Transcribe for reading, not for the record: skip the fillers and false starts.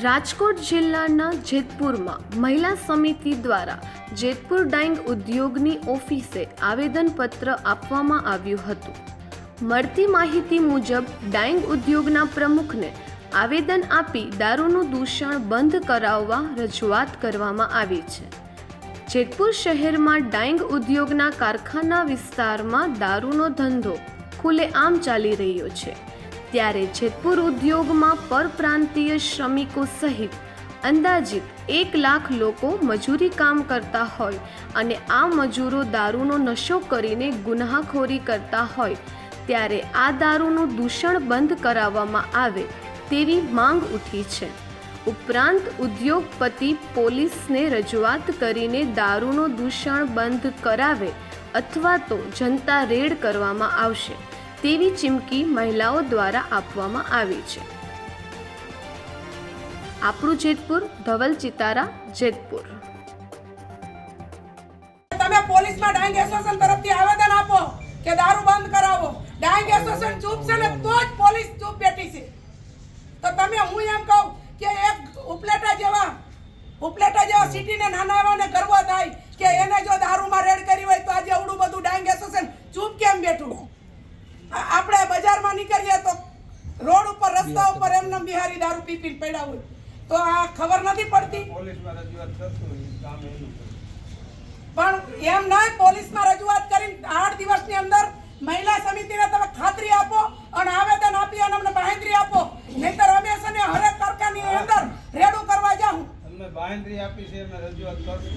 રાજકોટ જિલ્લાના જેતપુરમાં મહિલા સમિતિ દ્વારા જેતપુર ડાઇંગ ઉદ્યોગની ઓફિસે આવેદનપત્ર આપવામાં આવ્યું હતું। મળતી માહિતી મુજબ ડાઇંગ ઉદ્યોગના પ્રમુખને આવેદન આપી દારૂનું દૂષણ બંધ કરાવવા રજૂઆત કરવામાં આવી છે। જેતપુર શહેરમાં ડાઇંગ ઉદ્યોગના કારખાના વિસ્તારમાં દારૂનો ધંધો ખુલ્લેઆમ ચાલી રહ્યો છે, ત્યારે જેતપુર ઉદ્યોગમાં પરપ્રાંતીય શ્રમિકો સહિત અંદાજિત 1 લાખ લોકો મજૂરી કામ કરતા હોય અને આ મજૂરો દારૂનો નશો કરીને ગુનાખોરી કરતા હોય, ત્યારે આ દારૂનું દૂષણ બંધ કરાવવામાં આવે તેવી માંગ ઉઠી છે। ઉપરાંત ઉદ્યોગપતિ પોલીસને રજૂઆત કરીને દારૂનો દૂષણ બંધ કરાવે અથવા તો જનતા રેડ કરવામાં આવશે તેવી ચીમકી મહિલાઓ દ્વારા આપવામાં આવી છે। આપણું જેતપુર, ધવલ ચિતારા, જેતપુર। તમે પોલીસમાં ડાઇંગ એસોસિએશન તરફથી આવેદન આપો કે દારૂ બંધ કરાવો। ડાઇંગ એસોસિએશન ચૂપ છે ને તો જ પોલીસ ચૂપ બેઠી છે। તો તમે હું એમ કહું કે એક ઉપલેટા જેવા સિટીને નાના એવાને ગર્વ થાય કે એને જો દારૂમાં રેડ કરી હોય તો આજે આવડું બધું ડાઇંગ એસોસિએશન ચૂપ કેમ બેઠું? આપણે બજારમાં નીકળીએ તો રોડ ઉપર રસ્તા ઉપર એમને બિહારી દારૂ પીપીને પડ્યા હોય તો આ ખબર નથી પડતી? પણ એમ નહીં, પોલીસમાં રજૂઆત કરીને 8 દિવસની અંદર મહિલા સમિતિને તમે ખાતરી આપો અને આવેદન આપી અને અમને બાંહેધરી આપો, નહીંતર અમે હરેક કારખાની અંદર રેડું કરવા જાઉં। અમને બાંહેધરી આપી છે, અમે રજૂઆત કરશું।